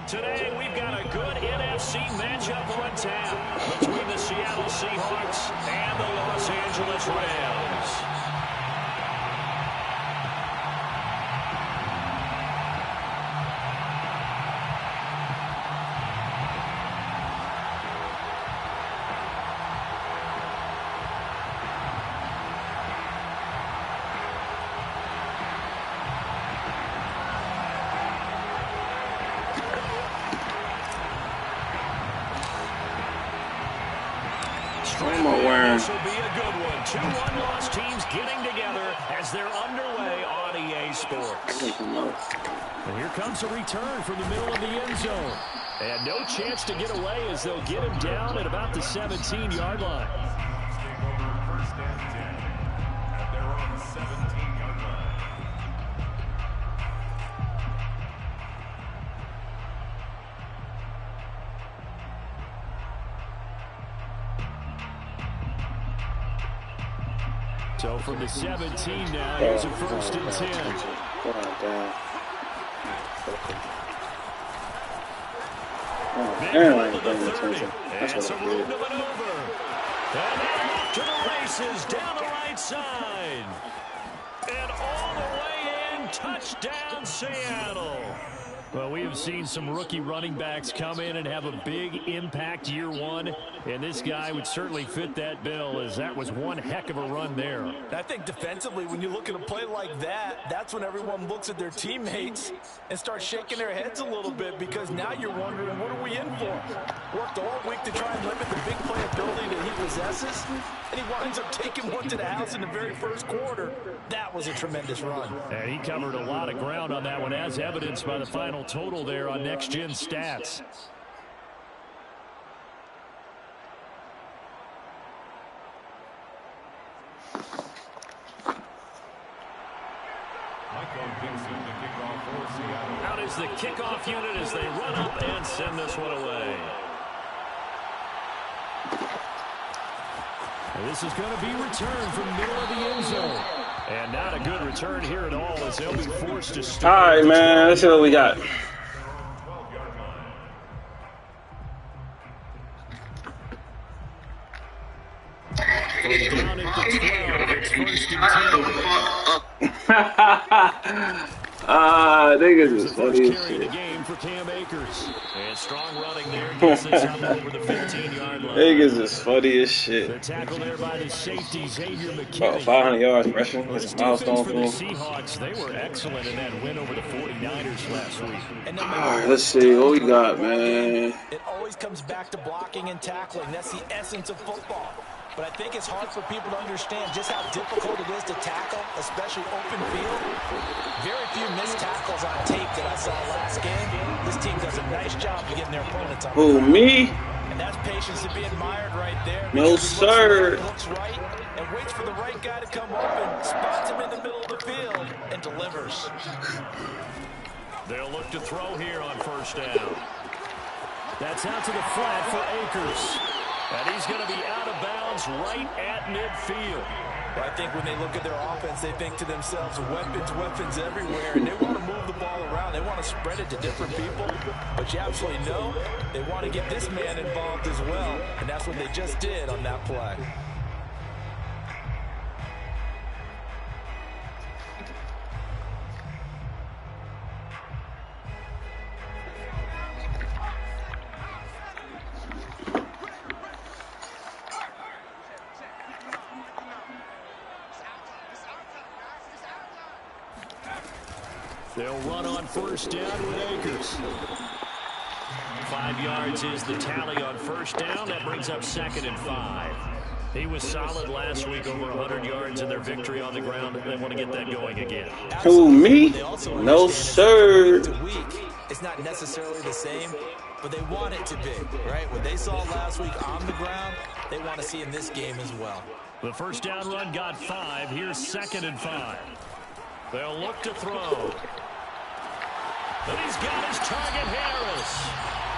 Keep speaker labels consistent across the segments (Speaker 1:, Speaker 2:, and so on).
Speaker 1: Today, we've got a good NFC matchup on tap between the Seattle Seahawks and the Los Angeles Rams. This will be a good one. Two one-loss teams getting together as they're underway on EA Sports. And here comes a return from the middle of the end zone. And no chance to get away as they'll get him down at about the 17-yard line. So from the 17 now, here's a 1st and 10. It's a room to maneuver. And off to the races down the right side. And all the way in, touchdown Seattle. Well, we have seen some rookie running backs come in and have a big impact year one, and this guy would certainly fit that bill, as that was one heck of a run there.
Speaker 2: I think defensively, when you look at a play like that, that's when everyone looks at their teammates and starts shaking their heads a little bit, because now you're wondering, what are we in for? Worked all week to try and limit the big play ability that he possesses, and he winds up taking one to the house in the very first quarter. That was a tremendous run.
Speaker 1: And he covered a lot of ground on that one, as evidenced by the final total there on Next Gen Stats. Out is the kickoff unit as they run up and send this one away. And this is going to be returned from the middle of the end zone. And not a good return here at all, as they'll be forced to start.
Speaker 3: All right, man. Let's see what we got.
Speaker 1: Down at the 12, it's 1st and 10.
Speaker 3: Niggas is funny as shit.
Speaker 1: Game for Cam Akers. And strong running there gets this up over the 15-yard line.
Speaker 3: Niggas is funny as shit.
Speaker 1: The tackle there by the safety, Xavier McKinney.
Speaker 3: Oh, 500 yards rushing. That's a milestone
Speaker 1: for
Speaker 3: for
Speaker 1: the
Speaker 3: him.
Speaker 1: Seahawks. They were excellent in that win over the 49ers last week.
Speaker 3: All right, let's see what we got, man.
Speaker 2: It always comes back to blocking and tackling. That's the essence of football. But I think it's hard for people to understand just how difficult it is to tackle, especially open field. Very few missed tackles on tape that I saw last game. This team does a nice job of getting their opponents on.
Speaker 3: Who, me?
Speaker 2: And that's patience to be admired right there.
Speaker 3: No, sir.
Speaker 2: Looks right and waits for the right guy to come open, spots him in the middle of the field, and delivers.
Speaker 1: They'll look to throw here on 1st down. That's out to the flat for Akers. And he's going to be out of bounds right at midfield.
Speaker 2: Well, I think when they look at their offense, they think to themselves, weapons everywhere, and they want to move the ball around. They want to spread it to different people. But you absolutely know they want to get this man involved as well, and that's what they just did on that play.
Speaker 1: They'll run on 1st down with Akers. 5 yards is the tally on 1st down. That brings up 2nd and 5. He was solid last week, over 100 yards in their victory on the ground. They want to get that going again.
Speaker 3: Who, me? No, sir.
Speaker 2: It's not necessarily the same, but they want it to be, right? What they saw last week on the ground, they want to see in this game as well.
Speaker 1: The 1st down run got 5. Here's 2nd and 5. They'll look to throw. And he's got his target, Harris.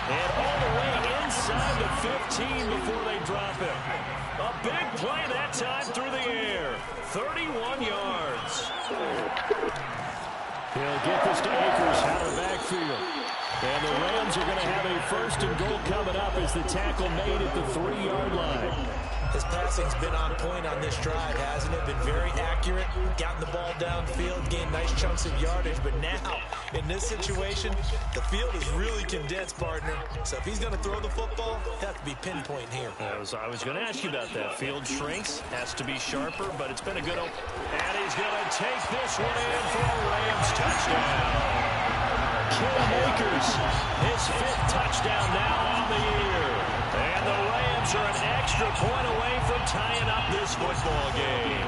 Speaker 1: And all the way inside the 15 before they drop him. A big play that time through the air. 31 yards. He'll get this to Akers out of the backfield. And the Rams Rams are going to have a 1st and goal coming up as the tackle made at the 3-yard line.
Speaker 2: His passing's been on point on this drive, hasn't it? Been very accurate, gotten the ball downfield, gained nice chunks of yardage. But now, in this situation, the field is really condensed, partner. So if he's going to throw the football, he'll have to be pinpoint here.
Speaker 1: I was going to ask you about that. Field shrinks, has to be sharper, but it's been a good open. And he's going to take this one in for a Rams touchdown. Makers, his 5th touchdown now on the year. And the Rams are an extra point away from tying up this football game.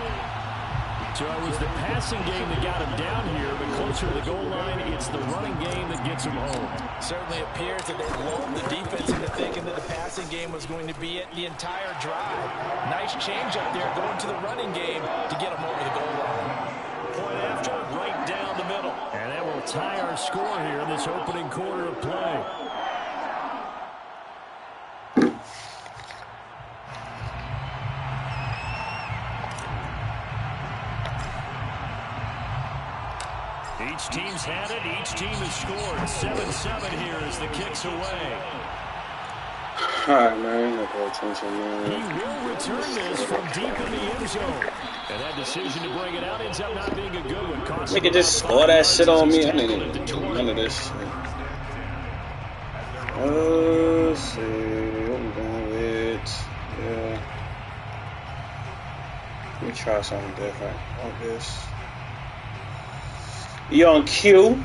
Speaker 1: So it was the passing game that got him down here, but closer to the goal line, it's the running game that gets him home.
Speaker 2: Certainly appears that they lulled the defense into thinking that the passing game was going to be it the entire drive. Nice change up there going to the running game to get him over the goal line.
Speaker 1: Point after, right down the middle. And that will tie our score here in this opening quarter of play. Each team's had it. Each team has scored. 7-7 here as the kick's away.
Speaker 3: All right, man. No pay attention, man.
Speaker 1: He will return this from deep in the end zone. And that decision to bring it out ends up not being a good one.
Speaker 3: Nigga just score that shit on me. I didn't do none of this shit. Let's see what we going with. Yeah. Let me try something different on this. You on cue.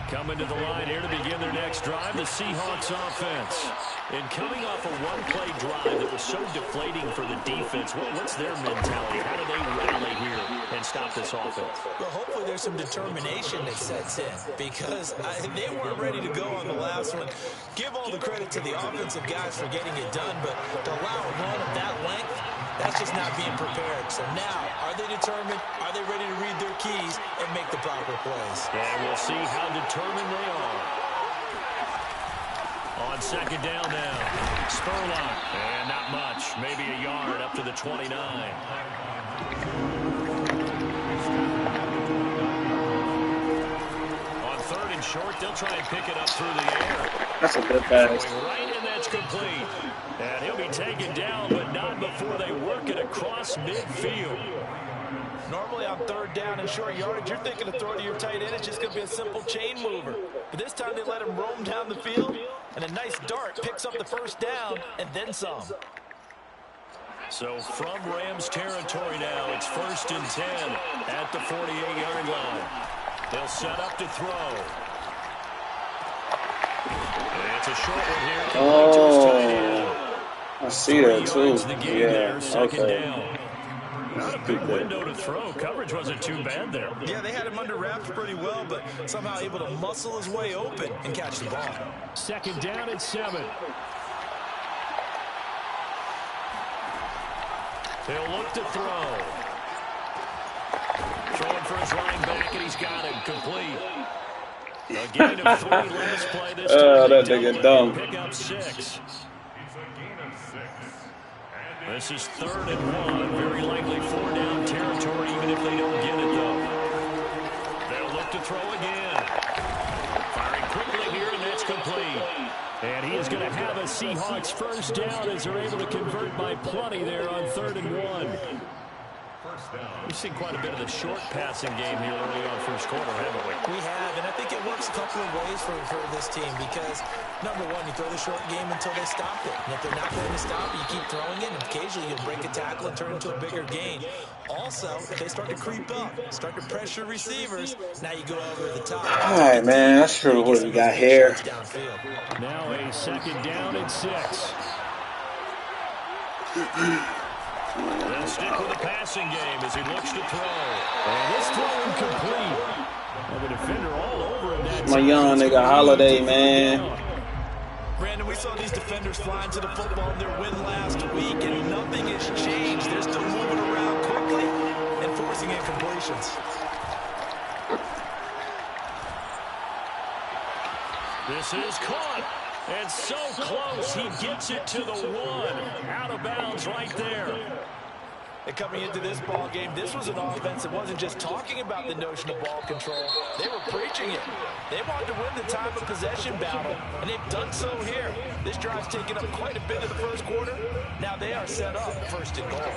Speaker 1: Coming to the line here to begin their next drive, the Seahawks offense. And coming off a one-play drive that was so deflating for the defense, what's their mentality? How do they rally here and stop this offense?
Speaker 2: Well, hopefully there's some determination that sets in because they weren't ready to go on the last one. Give all the credit to the offensive guys for getting it done, but to allow a run of that length, that's just not being prepared. So now, are they determined? Are they ready to read their keys and make the proper plays?
Speaker 1: And we'll see how determined they are. On 2nd down now, Spurlock. And not much, maybe a yard up to the 29. On 3rd and short, they'll try and pick it up through the air.
Speaker 3: That's a good pass.
Speaker 1: Going right, and that's complete. And he'll be taken down, but not before they work it across midfield.
Speaker 2: Normally on 3rd down and short yardage, you're thinking to throw to your tight end. It's just going to be a simple chain mover. But this time they let him roam down the field, and a nice dart picks up the 1st down and then some.
Speaker 1: So from Rams territory now, it's 1st and 10 at the 48-yard line. They'll set up to throw. And it's a short one here.
Speaker 3: Oh, I see that too. Yeah, okay.
Speaker 1: Down. Not a big window to throw. Coverage wasn't too bad there.
Speaker 2: Yeah, they had him under wraps pretty well, but somehow able to muscle his way open and catch the ball.
Speaker 1: 2nd down at 7. They'll look to throw. Throwing for his line back, and he's got him complete. A gain of 3 last play this time.
Speaker 3: That nigga dumb.
Speaker 1: Pick up 6. This is 3rd and 1. Very likely 4-down territory, even if they don't get it, though. They'll look to throw again. Firing quickly here, and that's complete. And he is going to have a Seahawks 1st down as they're able to convert by plenty there on 3rd and 1. We've seen quite a bit of the short passing game here early on 1st quarter, haven't we?
Speaker 2: We have, and I think it works a couple of ways for this team because, number one, you throw the short game until they stop it. And if they're not going to stop it, you keep throwing it, and occasionally you'll break a tackle and turn it into a bigger gain. Also, if they start to creep up, start to pressure receivers, now you go over the top.
Speaker 3: All right, man. That's true. What we got here?
Speaker 1: Now a 2nd down and 6. They'll stick with the passing game as he looks to throw. And this throw incomplete. Well, the defender all over him. That
Speaker 3: my young nigga Holiday, man.
Speaker 2: Brandon, we saw these defenders flying to the football in their win last week, and nothing has changed. They're still moving around quickly and forcing incompletions.
Speaker 1: This is caught. And so close, he gets it to the 1. Out of bounds right there.
Speaker 2: And coming into this ball game, this was an offense that wasn't just talking about the notion of ball control. They were preaching it. They wanted to win the time of possession battle, and they've done so here. This drive's taken up quite a bit of the first quarter. Now they are set up first and goal.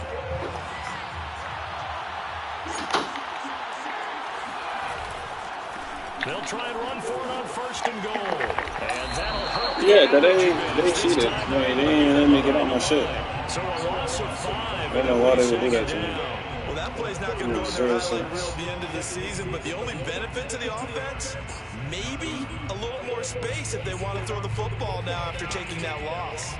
Speaker 1: They'll try and run for it on first and goal. And that'll hurt.
Speaker 3: Yeah, they cheated. They didn't let me get on my shit.
Speaker 1: So a loss of 5.
Speaker 3: I don't know why they would do that to me.
Speaker 2: Well, that play's not going to go in their highlight reel at the end of the season, but the only benefit to the offense, maybe a little more space if they want to throw the football now after taking that loss.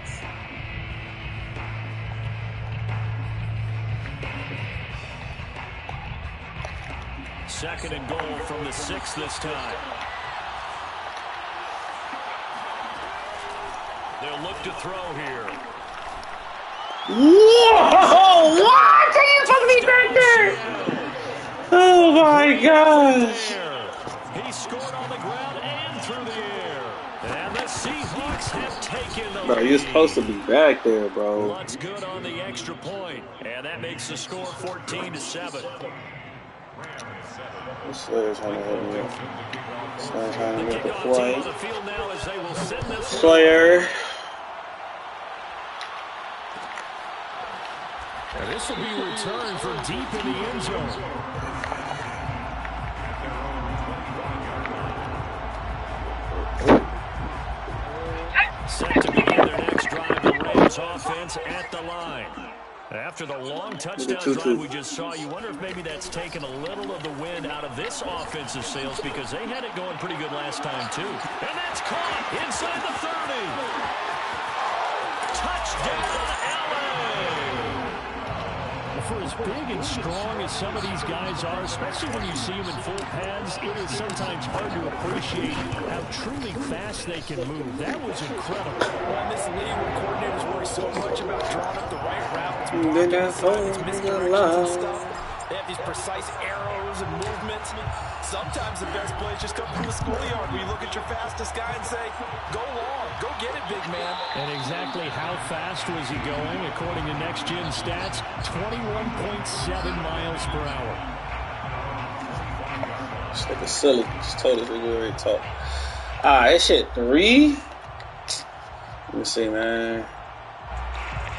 Speaker 1: Second and goal from the 6 this time. They'll look to throw here.
Speaker 3: Whoa! What? Are you supposed to be back there? Oh my gosh!
Speaker 1: He scored on the ground and through the air. And the Seahawks have taken the lead.
Speaker 3: Bro, you're supposed to be back there, bro.
Speaker 1: What's good on the extra point. And that makes the score 14-7.
Speaker 3: Slayer's trying to help me. Slayer's trying to get the play.
Speaker 1: Slayer.
Speaker 4: And this will be a return from deep in the end zone.
Speaker 1: Set to begin their next drive, the Rams offense at the line. After the long touchdown drive we just saw, you wonder if maybe that's taken a little of the wind out of this offensive sails because they had it going pretty good last time too. And that's caught inside the 30. Touchdown, LA!
Speaker 4: For as big and strong as some of these guys are, especially when you see them in full pads, it is sometimes hard to appreciate how truly fast they can move. That was incredible.
Speaker 2: Well, in this league where coordinators worry so much about drawing up the right routes, blocking assignments, misdirections and stuff, they have these precise arrows and movements. Sometimes the best plays just come from the schoolyard where you look at your fastest guy and say, go long, go get it, big man.
Speaker 4: And exactly how fast was he going? According to Next Gen Stats, 21.7 miles per hour.
Speaker 3: This nigga silly. Just told us we could already talk. Alright, shit, 3? Let me see, man.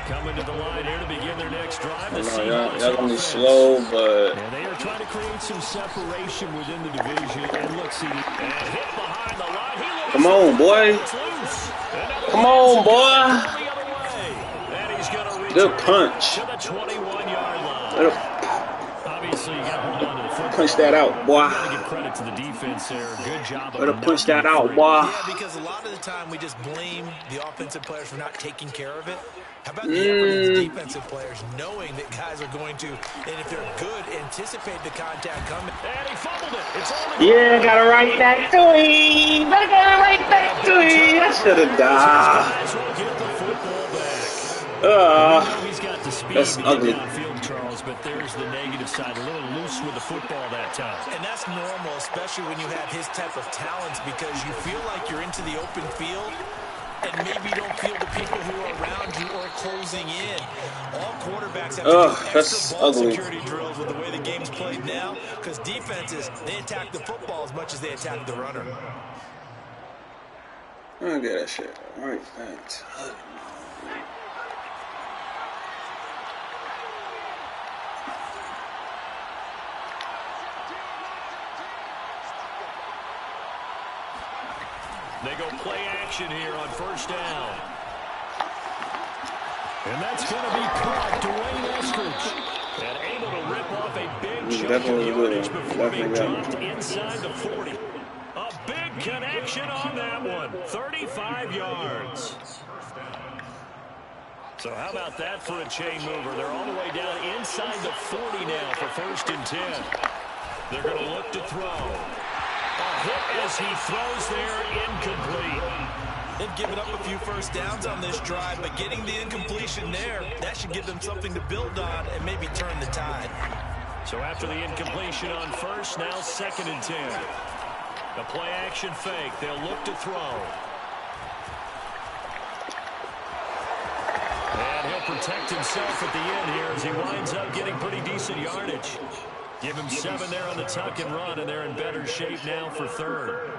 Speaker 1: Coming to the line here to begin their next drive.
Speaker 3: Y'all gonna be slow, but
Speaker 4: and they are trying to create some separation within the division. And look, see,
Speaker 1: and hit behind the line.
Speaker 3: Come on, boy. Come on, boy. Good punch.
Speaker 1: To the 21-yard line. Obviously, you got to hold on to the football.
Speaker 3: Punch that out, boy.
Speaker 1: You got to give credit to the defense there. Good job.
Speaker 3: Better punch that out, boy.
Speaker 2: Yeah, because a lot of the time we just blame the offensive players for not taking care of it. How about the effort of the defensive players knowing that guys are going to, and if they're good, anticipate the contact coming.
Speaker 1: And he fumbled it. It's on
Speaker 3: the gotta write back to him. I gotta write back to him. I should have died.
Speaker 1: He's got the speed
Speaker 3: that's ugly.
Speaker 1: Downfield, Charles, but there's the negative side. A little loose with the football that time.
Speaker 2: And that's normal, especially when you have his type of talents, because you feel like you're into the open field, and maybe you don't feel the people who are around you or closing in. All quarterbacks have to do extra ball security drills with the way the game's played now, because defenses, they attack the football as much as they attack the runner.
Speaker 3: I don't get that shit. All right, thanks.
Speaker 1: They go play action here on first down.
Speaker 4: And that's going to be caught. Dwayne Eskridge.
Speaker 1: And able to rip off a big chunk of yardage before being dropped inside the 40. A big connection on that one. 35 yards. So how about that for a chain mover? They're all the way down inside the 40 now for first and 10. They're going to look to throw. A hit as he throws there, incomplete.
Speaker 2: They've given up a few first downs on this drive, but getting the incompletion there, that should give them something to build on and maybe turn the tide.
Speaker 1: So after the incompletion on first, now second and 10. The play action fake. They'll look to throw. And he'll protect himself at the end here as he winds up getting pretty decent yardage. Give him 7 there on the tuck and run, and they're in better shape now for third.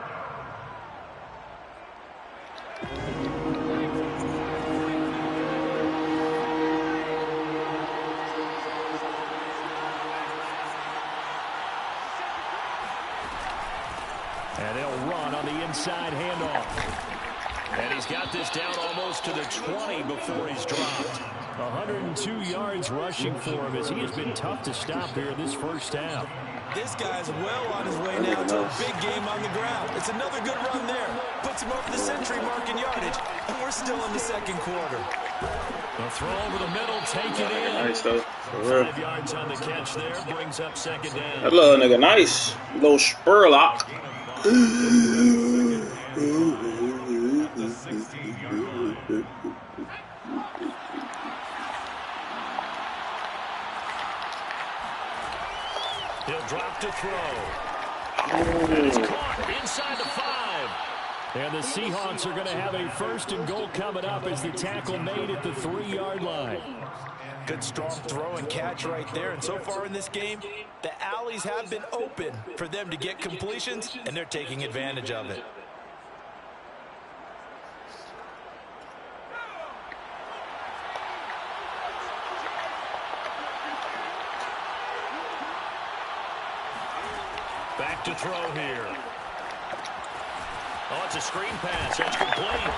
Speaker 1: And they'll run on the inside handoff. And he's got this down almost to the 20 before he's dropped. 102 yards rushing for him as he has been tough to stop here this first half.
Speaker 2: This guy's well on his way now to a big game on the ground. It's another good run there. Puts him over the century mark in yardage, and we're still in the second quarter.
Speaker 1: A throw over the middle, take it in.
Speaker 3: Nice, though.
Speaker 1: 5 yards on the catch there, brings up second down.
Speaker 3: That little nigga nice. Little Spurlock.
Speaker 1: He'll drop to throw. And it's caught inside the 5. And the Seahawks are going to have a first and goal coming up as the tackle made at the 3-yard line.
Speaker 2: Good strong throw and catch right there. And so far in this game, the alleys have been open for them to get completions, and they're taking advantage of it.
Speaker 1: Back to throw here. Oh, it's a screen pass. That's complete.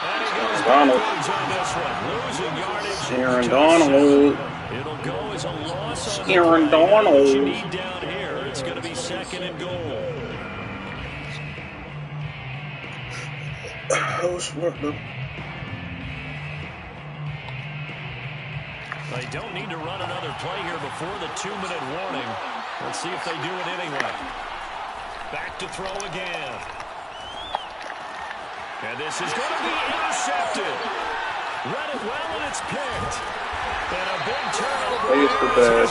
Speaker 1: And he goes backwards on this one. Losing yardage.
Speaker 3: Aaron Donald.
Speaker 1: It'll go as a loss on
Speaker 3: Aaron
Speaker 1: the play. What you
Speaker 3: Donald.
Speaker 1: need down here. It's going to be second and goal.
Speaker 3: Oh, smart, though.
Speaker 1: They don't need to run another play here before the 2-minute warning. Let's see if they do it anyway. Back to throw again. And this is going to be intercepted. Read it well, and it's picked. And a big turnover.
Speaker 3: They used to bad.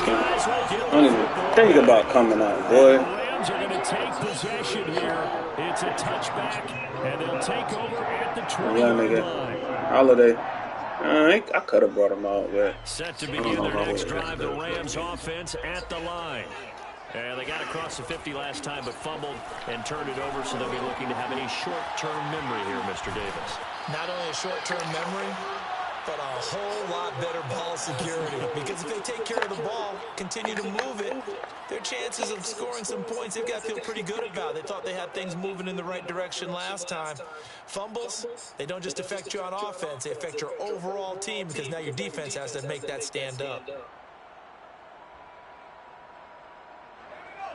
Speaker 3: I don't even think about coming out, boy.
Speaker 1: The Rams are going to take possession here. It's a touchback, and they'll take over at the 20-yard line.
Speaker 3: Holiday. I could have brought him out, but
Speaker 1: set to begin their next drive, the Rams offense at the line. And they got across the 50 last time, but fumbled and turned it over, so they'll be looking to have a short-term memory here, Mr. Davis.
Speaker 2: Not only a short-term memory, but a whole lot better ball security. Because if they take care of the ball, continue to move it, their chances of scoring some points, they've got to feel pretty good about. They thought they had things moving in the right direction last time. Fumbles, they don't just affect you on offense, they affect your overall team because now your defense has to make that stand up.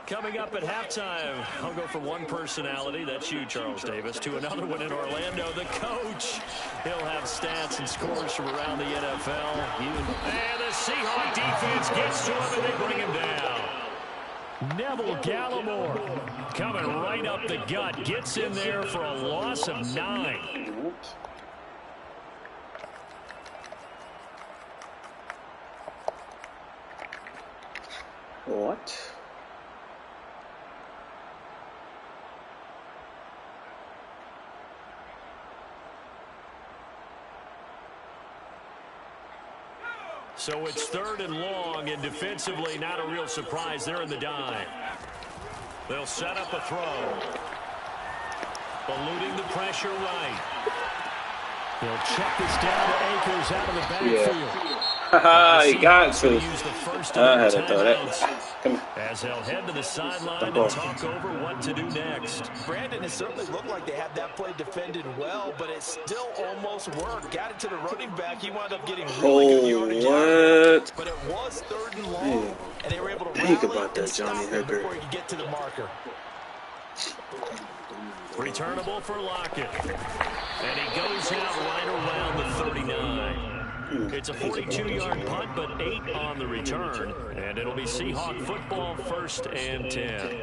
Speaker 1: Coming up at halftime, I'll go from one personality, that's you, Charles Davis, to another one in Orlando, the coach. He'll have stats and scores from around the NFL. And the Seahawk defense gets to him, and they bring him down. Neville Gallimore coming right up the gut, gets in there for a loss of 9.
Speaker 3: what?
Speaker 1: So it's third and long, and defensively not a real surprise. They're in the dive. They'll set up a throw. Eluding the pressure right. They'll check this down to Akers out of the backfield.
Speaker 3: Haha, he got to.
Speaker 1: Use the first
Speaker 3: I had to throw that. Come here.
Speaker 1: As they'll head to the sideline and talk over what to do next.
Speaker 2: Brandon, it certainly looked like they had that play defended well, but it still almost worked. Got it to the running back. He wound up getting really good yardage.
Speaker 3: What?
Speaker 2: But it was third and long, and they were able to
Speaker 3: Think
Speaker 2: rally
Speaker 3: about that,
Speaker 2: and stop
Speaker 3: Johnny
Speaker 2: him
Speaker 3: Hooker.
Speaker 2: before he could get to the marker.
Speaker 1: Returnable for Lockett. And he goes out right around the 39. It's a 42-yard punt, but 8 on the return. And it'll be Seahawk football, 1st and 10.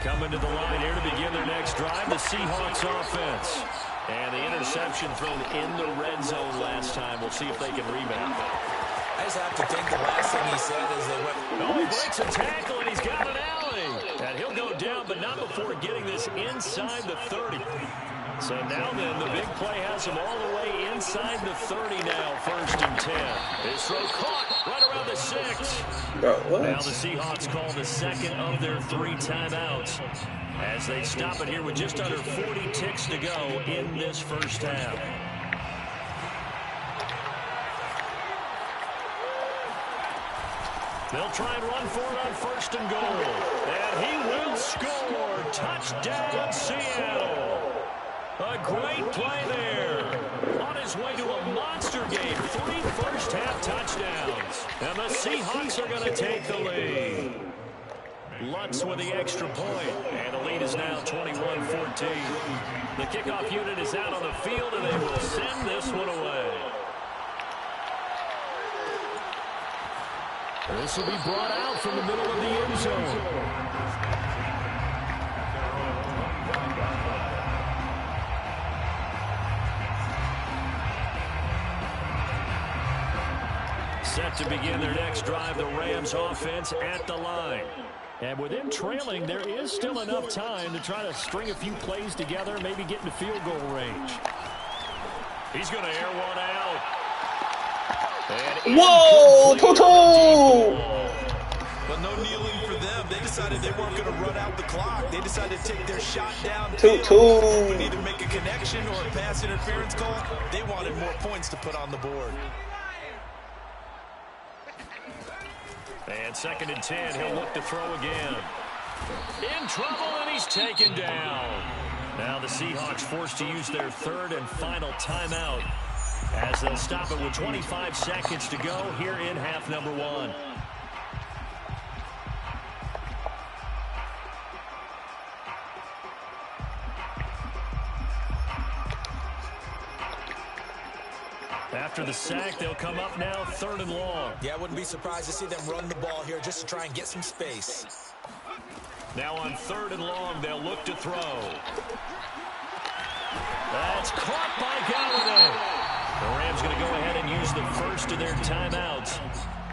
Speaker 1: Coming to the line here to begin their next drive, the Seahawks offense. And the interception thrown in the red zone last time. We'll see if they can rebound.
Speaker 2: I just have to think the last thing he said is they went,
Speaker 1: Oh, he breaks a tackle, and he's got an alley.
Speaker 4: And he'll go down, but not before getting this inside the 30. So now then, the big play has him all the way inside the 30 now, 1st and 10. This throw caught right around the 6.
Speaker 3: Bro, what?
Speaker 4: Now the Seahawks call the second of their 3 timeouts as they stop it here with just under 40 ticks to go in this first half. They'll try and run for it on 1st and goal. And he will score. Touchdown, Seattle. A great play there. On his way to a monster game. 3 first-half touchdowns. And the Seahawks are going to take the lead. Lutz with the extra point. And the lead is now 21-14. The kickoff unit is out on the field, and they will send this one away. This will be brought out from the middle of the end zone. Set to begin their next drive, the Rams offense at the line. And with them trailing, there is still enough time to try to string a few plays together, maybe get into field goal range. He's going to air one out.
Speaker 3: Whoa, Toto!
Speaker 2: But no kneeling for them. They decided they weren't going to run out the clock. They decided to take their shot down.
Speaker 3: Toto!
Speaker 2: Either make a connection or a pass interference call. They wanted more points to put on the board.
Speaker 4: And 2nd and 10, he'll look to throw again. In trouble, and he's taken down. Now the Seahawks forced to use their 3rd and final timeout as they'll stop it with 25 seconds to go here in half number 1. After the sack, they'll come up now 3rd and long.
Speaker 2: Yeah, I wouldn't be surprised to see them run the ball here just to try and get some space.
Speaker 4: Now on 3rd and long, they'll look to throw. That's caught by Galladay. The Rams going to go ahead and use the first of their timeouts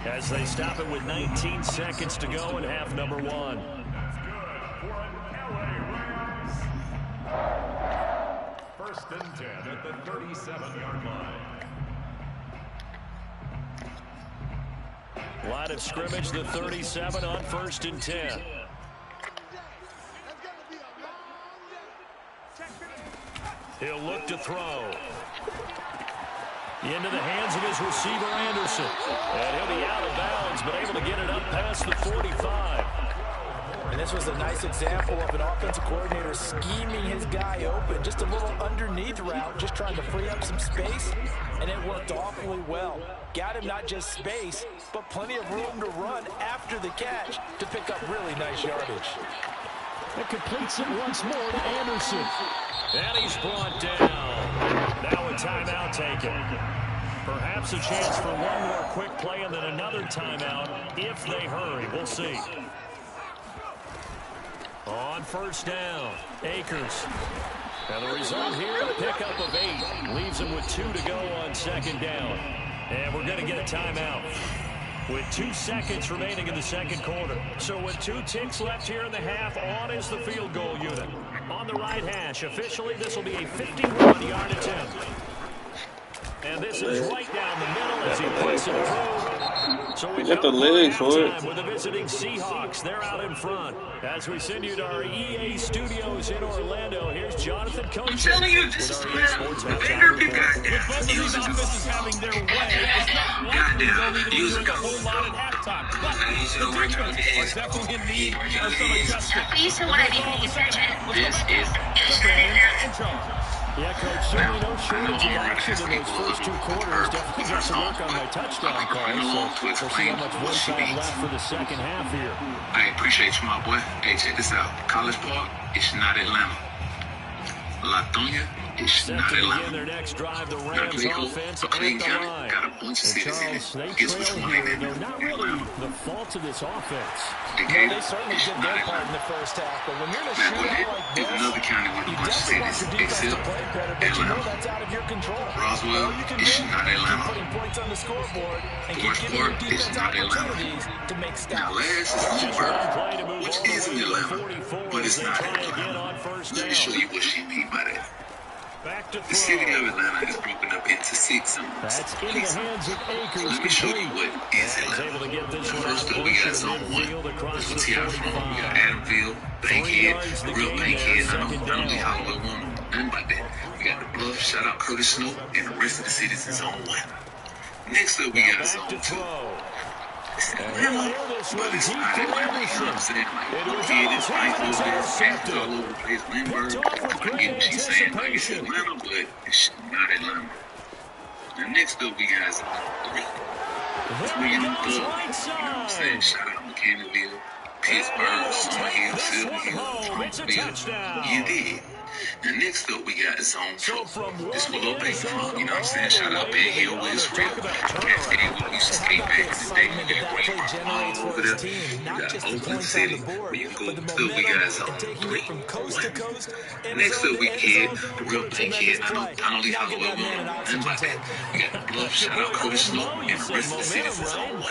Speaker 4: as they stop it with 19 seconds to go in half number 1.
Speaker 5: First and 10 at the 37-yard line.
Speaker 4: Line of scrimmage, the 37 on 1st and 10. He'll look to throw. Into the hands of his receiver, Anderson. And he'll be out of bounds, but able to get it up past the 45.
Speaker 2: And this was a nice example of an offensive coordinator scheming his guy open. Just a little underneath route, just trying to free up some space, and it worked awfully well. Got him not just space, but plenty of room to run after the catch to pick up really nice yardage.
Speaker 4: It completes it once more to Anderson. And he's brought down. Now a timeout taken. Perhaps a chance for one more quick play and then another timeout if they hurry. We'll see. On 1st down, Akers. And the result here, a pickup of 8. Leaves him with 2 to go on 2nd down. And we're going to get a timeout with 2 seconds remaining in the 2nd quarter. So with 2 ticks left here in the half, on is the field goal unit. On the right hash, officially this will be a 51-yard attempt. And this is right down the middle as he puts it through. So we
Speaker 3: get the leg for it.
Speaker 4: With the visiting Seahawks, they're out in front. As we send you to our EA studios in Orlando, here's Jonathan Coach.
Speaker 6: I'm telling you, this is the vendor pick goddamn.
Speaker 7: These offenses having their way, it's not likely they'll need to be doing a whole lot at halftime. But the defense are definitely in need of some adjustment.
Speaker 6: Please know what I mean.
Speaker 7: This is
Speaker 6: the vendor.
Speaker 7: in charge.
Speaker 4: Yeah, Coach, certainly no shortage of action in those first 2 quarters. Definitely got to work on my touchdown calls, so we'll see how much more time left for the 2nd half here.
Speaker 6: I appreciate you, my boy. Hey, check this out. College Park, it's not Atlanta. Latonia, it's not Atlanta.
Speaker 4: Their next drive, the
Speaker 6: Gotta
Speaker 4: Rams
Speaker 6: play cool.
Speaker 4: offense
Speaker 6: Clean
Speaker 4: at the
Speaker 6: County,
Speaker 4: line.
Speaker 6: got a bunch of cities in
Speaker 4: Charles, they
Speaker 6: it. Guess which
Speaker 4: trail
Speaker 6: one
Speaker 4: here,
Speaker 6: ain't in
Speaker 4: though not really the fault of this offense.
Speaker 2: Well, they certainly did their part in the first half, but when you're in a shootout like this,
Speaker 6: another county with a bunch of cities except Atlanta. Roswell is not Atlanta. Forest Park is not Atlanta. Now last is Homeburg, which isn't Atlanta, but it's not Atlanta. Let me show you what she mean by that. The city of Atlanta is broken up into 6 zones.
Speaker 4: That's in the hands of Akers.
Speaker 6: Let me show you what is Atlanta. First up, we got Zone 1. That's where T.I. from. We got Adamville, Bankhead, the real Bankhead. I know Lee Holloway won. Nothing about that. We got the Bluff, shout out Curtis Snow, and the rest of the cities in Zone 1. Next up, we got Zone 2. It's Atlanta, but it's not Atlanta. You know what I'm saying? Like, Buckhead is right over there. Athens all over the place. Lindbergh, I get what she's saying. Like, it's Atlanta, but it's not Atlanta. The next up, we got Zone 3. That's where Young Thug. You know what I'm saying? Shout out McKinneyville, Pittsburgh, Summerhill, Silverhill, Thomasville. You did. The next up, we got Zone 4. This where Lil Baby from. You know what I'm saying? Shout out Big Hill, where it's real. Cascade, where we used to skate back in the day. We got Green Park all over there. We got Oakland City, where you can go. Still, we got Zone 3. Next up, we get the real Bankhead. I know Lee Holloway won. Nothing about that. We got the Bluff, shout out Curtis Snow, and the rest of the cities in Zone 1.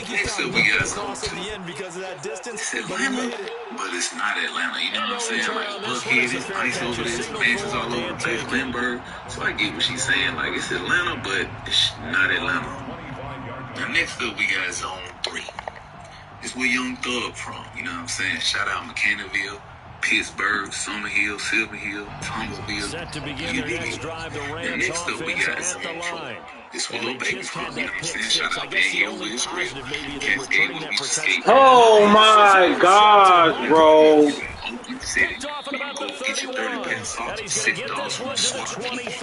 Speaker 6: Next up, we got Zone 2. It's Atlanta, but it's not Atlanta. You know what I'm saying? Like, Buckhead is nice over there. Mansions all over the place. Lindbergh. So I get what she's saying. Like, it's Atlanta, but it's not Atlanta. Now, next up, we got Zone 3. It's where Young Thug from. You know what I'm saying? Shout out McKinneyville, Pittsburgh, Summerhill, Silverhill, Thomasville.
Speaker 4: Set to begin their next drive, the Rams
Speaker 6: and next up, we got Zone 4. It's where Lil Baby from. You know what I'm saying? Shout out Big Hill, where it's real. Cascade, where we used to skate.
Speaker 3: Oh my gosh, bro.
Speaker 6: Oakland City. You can go get your 30 pence off $6 from the swap meet.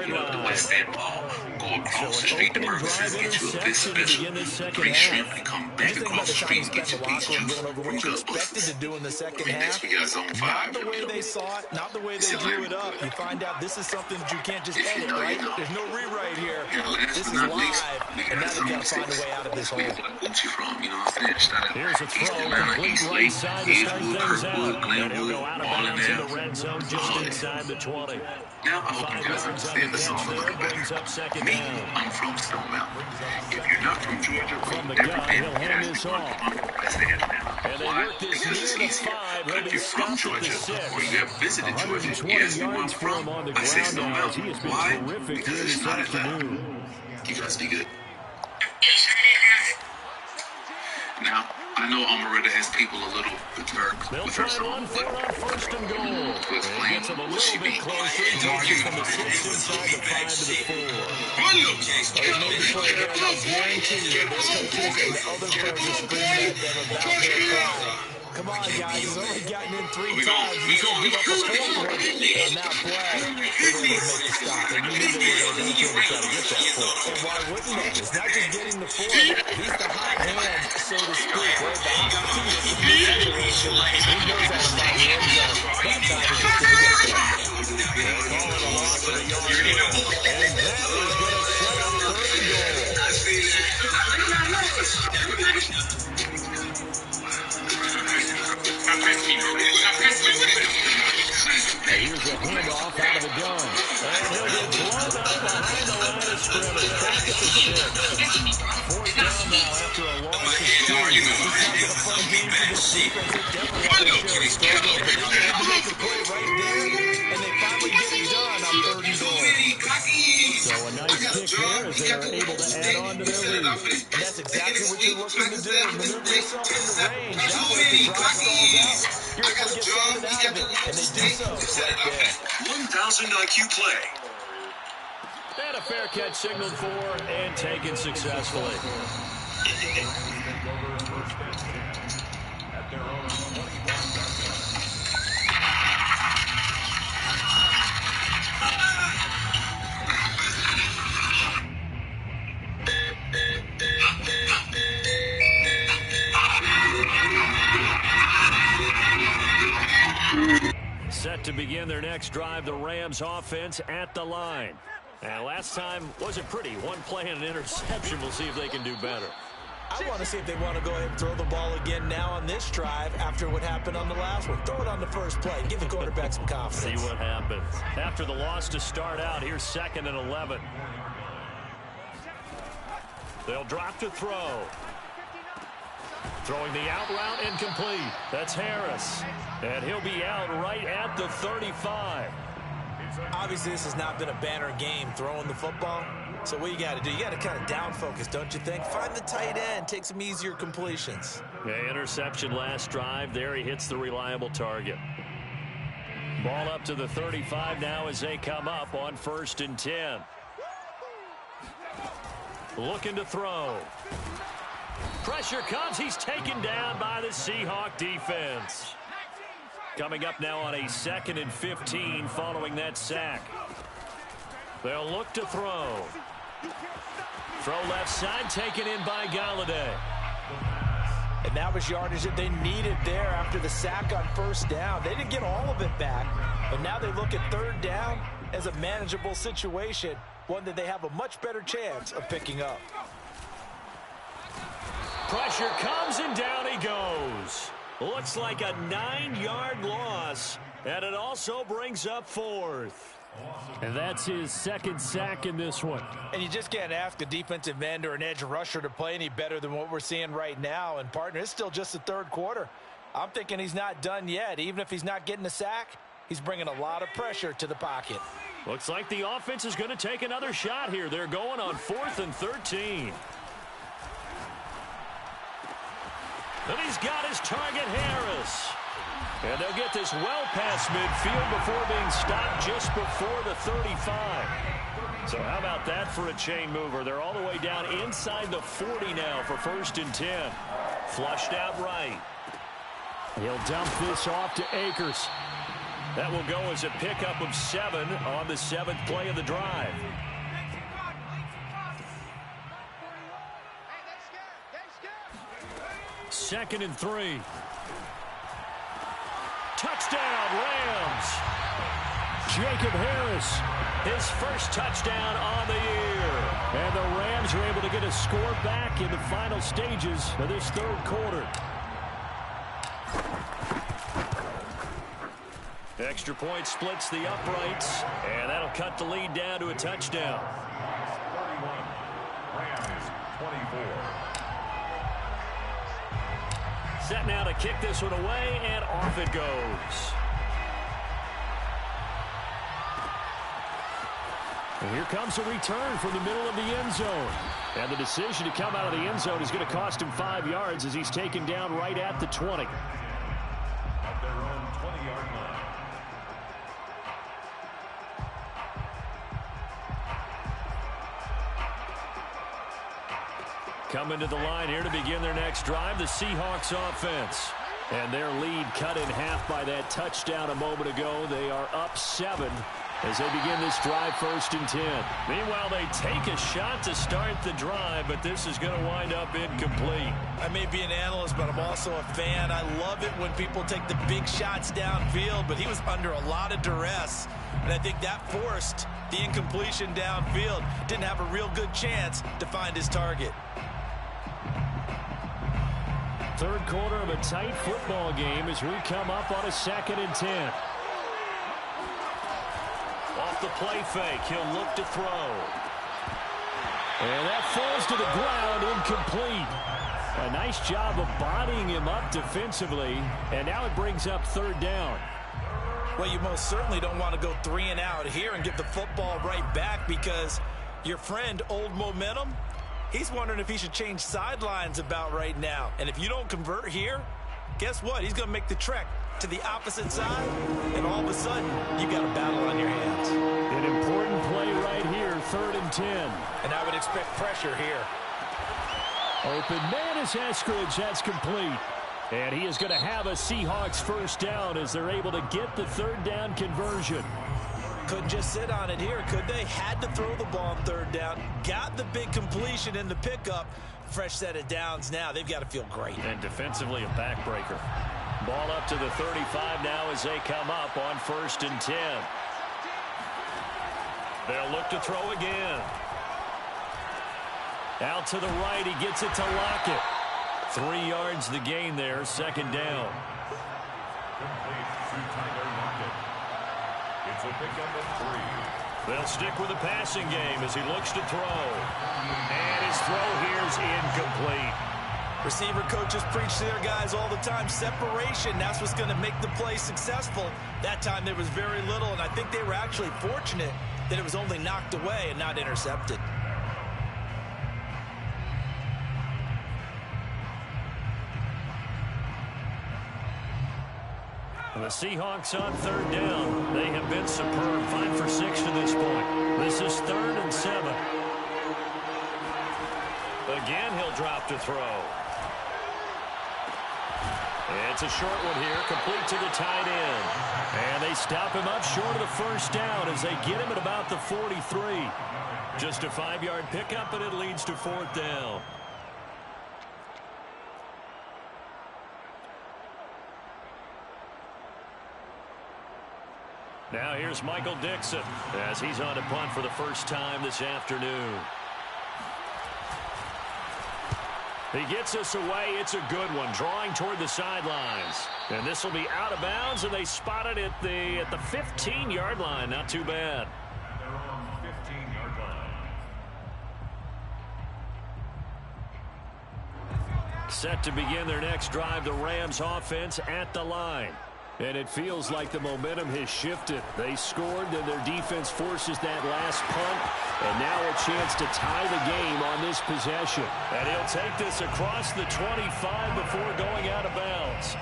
Speaker 6: You know, the West End Mall. Go across the street to Burger Fest, get you a bit special. Free shrimp, and come back across the street and get your beef juice from Ghostbusters. And next, we got Zone 5.
Speaker 2: Not the way they saw it, not the way they drew it up. You find out this is something that you can't just edit, right? There's no rewrite here. This is live, and now they gotta find a way out of this hole.
Speaker 6: Where Gucci from, you know what I'm saying? Shout out East Atlanta, East Lake, Edgewood, Kirkwood, Glenwood, all in there. Now, I hope you guys understand the song a little better. Me, I'm from Stone Mountain. If you're not from Georgia, bro, everything you ask me I say Atlanta. Why? Because it's easier. But if you're from Georgia, or you have visited Georgia, you ask me where I'm from, I say Stone Mountain. Why? Because it's not Atlanta. You guys be good. Now, I know Amaretta has people a little perturbed with her song, but to explain what she means.
Speaker 2: Come on, guys. He's only gotten in 3 times. He's going to give up a 4th one. And now Brad is able to make the stop. And you knew they were going to go to try to get that 4th. And why wouldn't they? It's not just getting the 4th. He's the hot hand, so to speak. Right? The hot seat in this situation. He knows how to find the end zone. That time is just going to get there. They're calling a loss for the yard goal. And that is going to set up 3rd and goal.
Speaker 4: Here's a handoff out of the gun. And he'll get blown up behind the line of scrimmage. Back at the 6. 4th down now after a loss of 2. It's not been a fun game for this defense. It definitely has to struggle. But now they have to make a play right there. And they finally get it done on 3rd and goal. So a nice kick there as they are able to add on to their lead.
Speaker 2: And that's exactly what you're looking to do. Maneuver yourself into range. That way if the drive stalls out, you're able to get something out of it. And they do so right there.
Speaker 6: 1,000 IQ play.
Speaker 4: And a fair catch signaled for and taken successfully. Set to begin their next drive, the Rams offense at the line. And last time wasn't pretty. One play and an interception. We'll see if they can do better.
Speaker 2: I want to see if they want to go ahead and throw the ball again now on this drive after what happened on the last one. Throw it on the first play. Give the quarterback some confidence.
Speaker 1: See what happens. After the loss to start out, here's 2nd and 11. They'll drop to throw. Throwing the out route incomplete. That's Harris. And he'll be out right at the 35.
Speaker 2: Obviously, this has not been a banner game throwing the football. So what you got to do, you got to kind of down focus, don't you think? Find the tight end, take some easier completions.
Speaker 1: Yeah, interception last drive. There he hits the reliable target. Ball up to the 35 now as they come up on 1st and 10. Looking to throw. Pressure comes. He's taken down by the Seahawk defense. Coming up now on a 2nd and 15 following that sack. They'll look to throw. Throw left side, taken in by Galladay.
Speaker 2: And that was yardage that they needed there after the sack on 1st down. They didn't get all of it back, but now they look at 3rd down as a manageable situation, one that they have a much better chance of picking up.
Speaker 1: Pressure comes and down he goes. Looks like a 9-yard loss, and it also brings up 4th.
Speaker 4: And that's his 2nd sack in this one.
Speaker 2: And you just can't ask a defensive end or an edge rusher to play any better than what we're seeing right now. And, partner, it's still just the 3rd quarter. I'm thinking he's not done yet. Even if he's not getting a sack, he's bringing a lot of pressure to the pocket.
Speaker 1: Looks like the offense is going to take another shot here. They're going on 4th and 13. And he's got his target, Harris. And they'll get this well past midfield before being stopped just before the 35. So how about that for a chain mover? They're all the way down inside the 40 now for 1st and 10. Flushed out right.
Speaker 4: He'll dump this off to Akers.
Speaker 1: That will go as a pickup of 7 on the 7th play of the drive.
Speaker 4: Second and 3.
Speaker 1: Touchdown, Rams.
Speaker 4: Jacob Harris.
Speaker 1: His first touchdown on the year.
Speaker 4: And the Rams are able to get a score back in the final stages of this 3rd quarter.
Speaker 1: Extra point splits the uprights, and that'll cut the lead down to a touchdown.
Speaker 5: 31. Rams 24.
Speaker 1: Set now to kick this one away, and off it goes.
Speaker 4: And here comes a return from the middle of the end zone. And the decision to come out of the end zone is going to cost him 5 yards as he's taken down right at the 20.
Speaker 5: At their own 20-yard line.
Speaker 1: Coming to the line here to begin their next drive, the Seahawks offense. And their lead cut in half by that touchdown a moment ago. They are up 7 as they begin this drive 1st and 10. Meanwhile, they take a shot to start the drive, but this is going to wind up incomplete.
Speaker 2: I may be an analyst, but I'm also a fan. I love it when people take the big shots downfield, but he was under a lot of duress. And I think that forced the incompletion downfield. Didn't have a real good chance to find his target.
Speaker 4: 3rd quarter of a tight football game as we come up on a 2nd and 10.
Speaker 1: Off the play fake, he'll look to throw.
Speaker 4: And that falls to the ground, incomplete. A nice job of bodying him up defensively, and now it brings up 3rd down.
Speaker 2: Well, you most certainly don't want to go 3 and out here and get the football right back because your friend, Old Momentum, he's wondering if he should change sidelines about right now. And if you don't convert here, guess what? He's going to make the trek to the opposite side, and all of a sudden, you got a battle on your hands.
Speaker 4: An important play right here, 3rd and 10.
Speaker 2: And I would expect pressure here.
Speaker 4: Open man is Eskridge. That's complete. And he is going to have a Seahawks 1st down as they're able to get the 3rd down conversion.
Speaker 2: Couldn't just sit on it here, could they? Had to throw the ball on 3rd down. Got the big completion in the pickup. Fresh set of downs now. They've got to feel great.
Speaker 1: And defensively, a backbreaker. Ball up to the 35 now as they come up on 1st and 10. They'll look to throw again.
Speaker 4: Out to the right, he gets it to Lockett. 3 yards the gain there, second down.
Speaker 5: Complete to Tyler Lockett. It's a pickup of 3.
Speaker 1: They'll stick with the passing game as he looks to throw. And his throw here's incomplete.
Speaker 2: Receiver coaches preach to their guys all the time. Separation, that's what's going to make the play successful. That time there was very little, and I think they were actually fortunate that it was only knocked away and not intercepted.
Speaker 4: The Seahawks on third down. They have been superb. 5 for 6 to this point. This is 3rd and 7.
Speaker 1: Again, he'll drop to throw. It's a short one here, complete to the tight end.
Speaker 4: And they stop him up short of the first down as they get him at about the 43. Just a 5-yard pickup, and it leads to 4th down. Now here's Michael Dixon as he's on to punt for the first time this afternoon. He gets us away. It's a good one, drawing toward the sidelines. And this will be out of bounds, and they spot it at the 15-yard line. Not too bad.
Speaker 5: They're on 15-yard line.
Speaker 4: Set to begin their next drive, the Rams offense at the line. And it feels like the momentum has shifted. They scored, then their defense forces that last punt. And now a chance to tie the game on this possession.
Speaker 1: And he'll take this across the 25 before going out of bounds.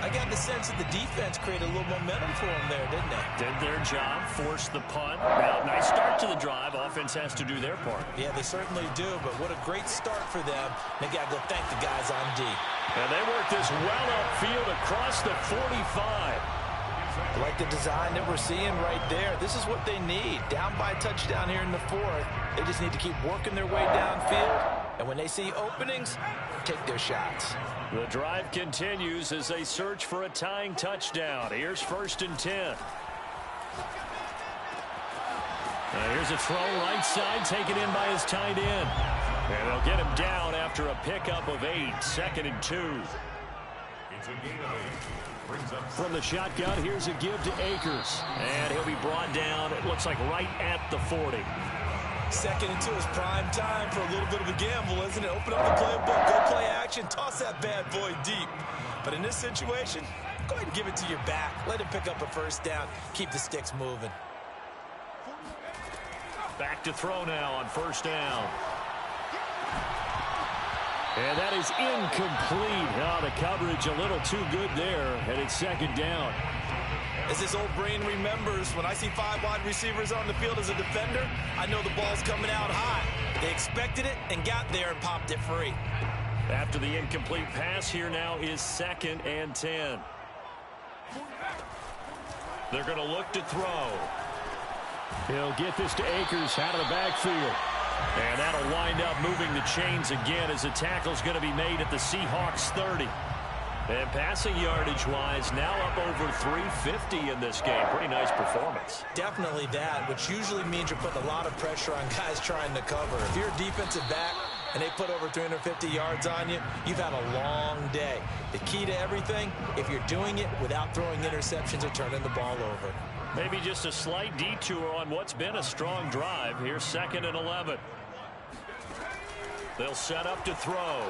Speaker 2: I got the sense that the defense created a little momentum for them there, didn't they?
Speaker 4: Did their job, forced the punt. Now, nice start to the drive. Offense has to do their part.
Speaker 2: Yeah, they certainly do, but what a great start for them. They got to go thank the guys on D.
Speaker 1: And they work this well upfield across the 45.
Speaker 2: I like the design that we're seeing right there. This is what they need. Down by a touchdown here in the 4th. They just need to keep working their way downfield. And when they see openings, take their shots.
Speaker 4: The drive continues as they search for a tying touchdown. Here's 1st and 10. Now here's a throw right side, taken in by his tight end. And they'll get him down after a pickup of 8. 2nd and 2.
Speaker 5: It's a gain of 8. Brings up
Speaker 4: From the shotgun, here's a give to Akers. And he'll be brought down, it looks like right at the 40.
Speaker 2: 2nd and 2 is prime time for a little bit of a gamble, isn't it? Open up the playbook, go play action, toss that bad boy deep. But in this situation, go ahead and give it to your back. Let him pick up a first down. Keep the sticks moving.
Speaker 4: Back to throw now on 1st down. And that is incomplete. Oh, the coverage a little too good there, and it's 2nd down.
Speaker 2: As this old brain remembers, when I see 5 wide receivers on the field as a defender, I know the ball's coming out hot. They expected it and got there and popped it free.
Speaker 4: After the incomplete pass, here now is 2nd and 10. They're going to look to throw. He'll get this to Akers out of the backfield. And that'll wind up moving the chains again as the tackle's going to be made at the Seahawks 30. And passing yardage-wise, now up over 350 in this game. Pretty nice performance.
Speaker 2: Definitely that, which usually means you're putting a lot of pressure on guys trying to cover. If you're a defensive back and they put over 350 yards on you, you've had a long day. The key to everything, if you're doing it without throwing interceptions or turning the ball over.
Speaker 4: Maybe just a slight detour on what's been a strong drive. Here's 2nd and 11. They'll set up to throw.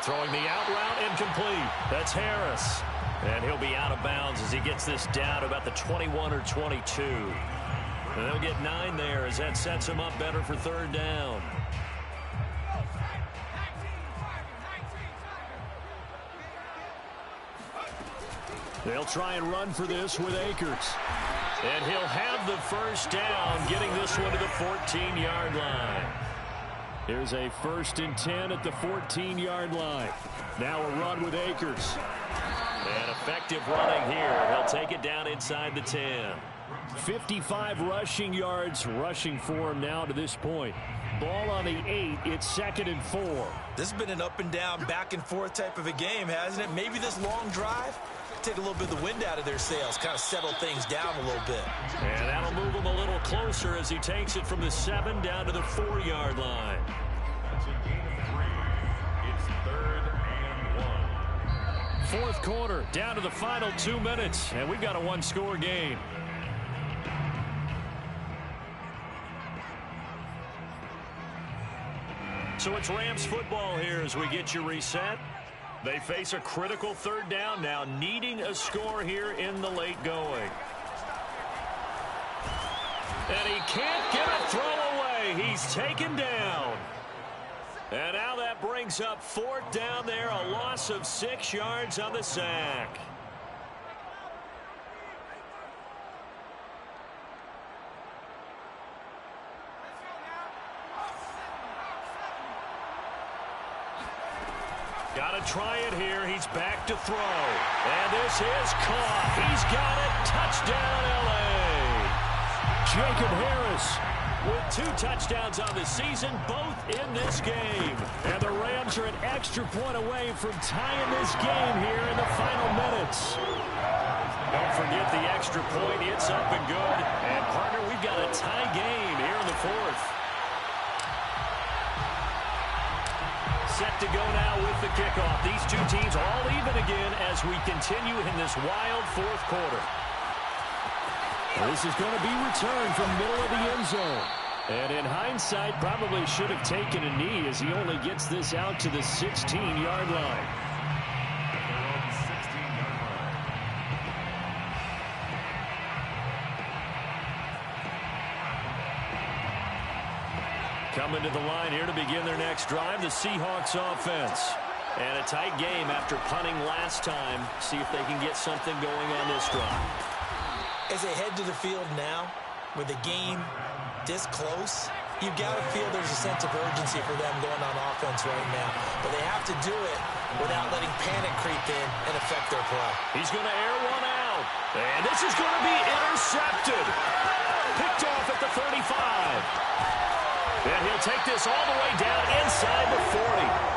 Speaker 4: Throwing the out route, incomplete. That's Harris. And he'll be out of bounds as he gets this down to about the 21 or 22. And they'll get 9 there as that sets him up better for 3rd down. They'll try and run for this with Akers. And he'll have the first down, getting this one to the 14-yard line. Here's a 1st and 10 at the 14-yard line. Now a run with Akers. And effective running here. He'll take it down inside the 10. 55 rushing yards rushing for him now to this point. Ball on the 8. It's 2nd and 4.
Speaker 2: This has been an up and down, back and forth type of a game, hasn't it? Maybe this long drive take a little bit of the wind out of their sails, kind of settle things down a little bit.
Speaker 1: And that'll move him a little closer as he takes it from the 7 down to the 4-yard line.
Speaker 5: That's a gain of 3. It's 3rd and 1.
Speaker 4: Fourth quarter, down to the final 2 minutes, and we've got a one-score game.
Speaker 1: So it's Rams football here as we get you reset. They face a critical 3rd down now, needing a score here in the late going. And he can't get a throw away. He's taken down. And now that brings up 4th down there, a loss of 6 yards on the sack. Got to try it here. He's back to throw. And this is caught. He's got it. Touchdown, L.A.
Speaker 4: Jacob Harris
Speaker 1: with 2 touchdowns on the season, both in this game.
Speaker 4: And the Rams are an extra point away from tying this game here in the final minutes.
Speaker 1: Don't forget the extra point. It's up and good. And, partner, we've got a tie game here in the 4th. Set to go now with the kickoff. These 2 teams all even again as we continue in this wild 4th quarter.
Speaker 4: This is going to be returned from middle of the end zone. And in hindsight, probably should have taken a knee as he only gets this out to the 16-yard line.
Speaker 1: Coming to the line here to begin their next drive, the Seahawks offense. And a tight game after punting last time. See if they can get something going on this drive.
Speaker 2: As they head to the field now, with the game this close, you've got to feel there's a sense of urgency for them going on offense right now. But they have to do it without letting panic creep in and affect their play.
Speaker 1: He's going to air one out. And this is going to be intercepted. Picked off at the 35. And he'll take this all the way down inside the 40.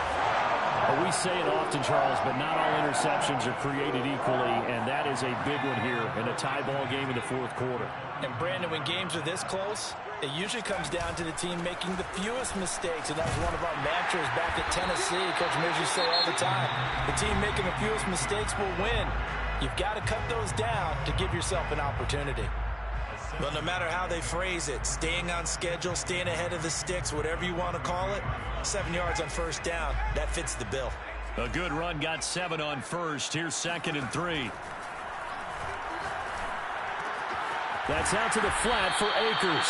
Speaker 4: We say it often, Charles, but not all interceptions are created equally, and that is a big one here in a tie ball game in the 4th quarter.
Speaker 2: And, Brandon, when games are this close, it usually comes down to the team making the fewest mistakes, and that was one of our mantras back at Tennessee. Coach Mears used to say all the time, the team making the fewest mistakes will win. You've got to cut those down to give yourself an opportunity. Well, no matter how they phrase it, staying on schedule, staying ahead of the sticks, whatever you want to call it, 7 yards on 1st down, that fits the bill.
Speaker 1: A good run got 7 on 1st. Here's 2nd and 3.
Speaker 4: That's out to the flat for Akers.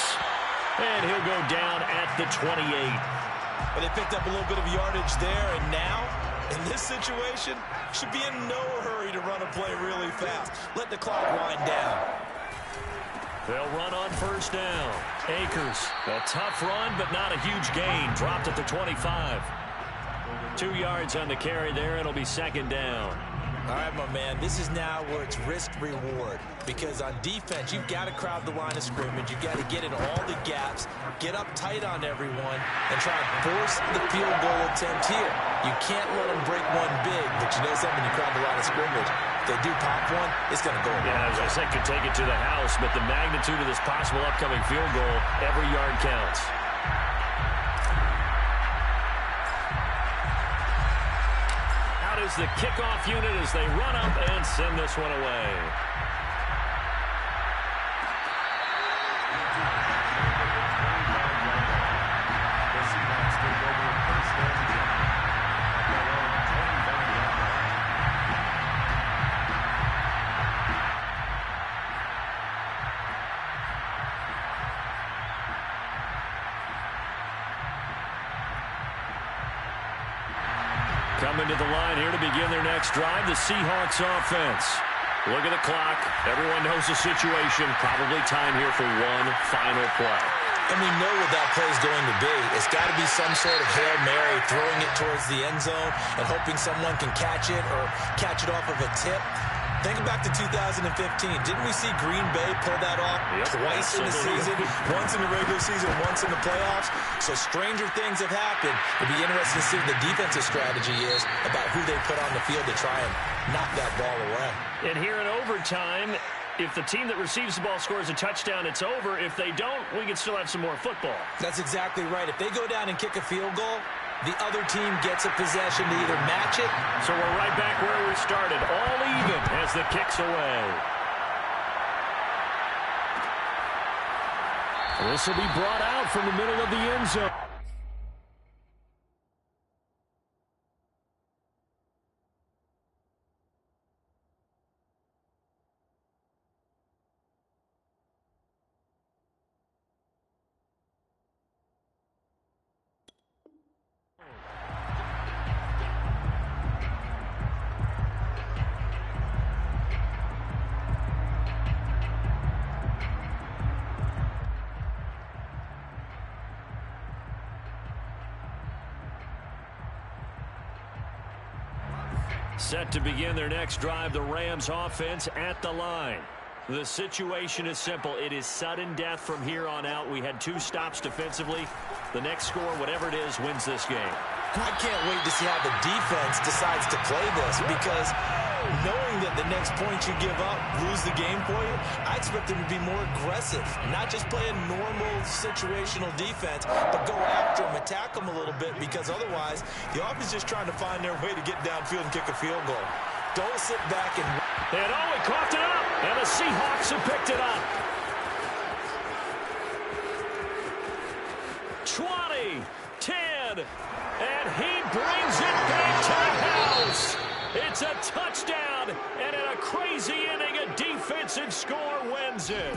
Speaker 1: And he'll go down at the 28.
Speaker 2: Well, they picked up a little bit of yardage there, and now, in this situation, should be in no hurry to run a play really fast. Let the clock wind down.
Speaker 1: They'll run on 1st down. Akers, a tough run, but not a huge gain. Dropped at the 25. 2 yards on the carry there. It'll be 2nd down.
Speaker 2: All right, my man, this is now where it's risk-reward. Because on defense, you've got to crowd the line of scrimmage. You've got to get in all the gaps, get up tight on everyone, and try and force the field goal attempt here. You can't let them break one big, but you know something, you crowd the line of scrimmage. If they do pop one, it's going to go away.
Speaker 1: Yeah, as I said, could take it to the house, but the magnitude of this possible upcoming field goal, every yard counts. Out is the kickoff unit as they run up and send this one away. Coming to the line here to begin their next drive, the Seahawks offense. Look at the clock. Everyone knows the situation. Probably time here for one final play.
Speaker 2: And we know what that play is going to be. It's got to be some sort of Hail Mary, throwing it towards the end zone and hoping someone can catch it or catch it off of a tip. Think back to 2015. Didn't we see Green Bay pull that off twice in the season? Once in the regular season, once in the playoffs. So stranger things have happened. It'll be interesting to see what the defensive strategy is about who they put on the field to try and knock that ball away.
Speaker 4: And here in overtime, if the team that receives the ball scores a touchdown, it's over. If they don't, we can still have some more football.
Speaker 2: That's exactly right. If they go down and kick a field goal, the other team gets a possession to either match it.
Speaker 4: So we're right back where we started, all even as the kick's away. This will be brought out from the middle of the end zone. Set to begin their next drive, the Rams offense at the line. The situation is simple. It is sudden death from here on out. We had 2 stops defensively. The next score, whatever it is, wins this game.
Speaker 2: I can't wait to see how the defense decides to play this, because knowing that the next point you give up, lose the game for you, I expect them to be more aggressive, not just play a normal situational defense, but go after them, attack them a little bit, because otherwise the offense is just trying to find their way to get downfield and kick a field goal. Don't sit back and...
Speaker 4: And he coughed it up, and the Seahawks have picked it up. 20, 10, and he brings it back to the house. It's a touchdown, and in a crazy inning, a defensive score wins it.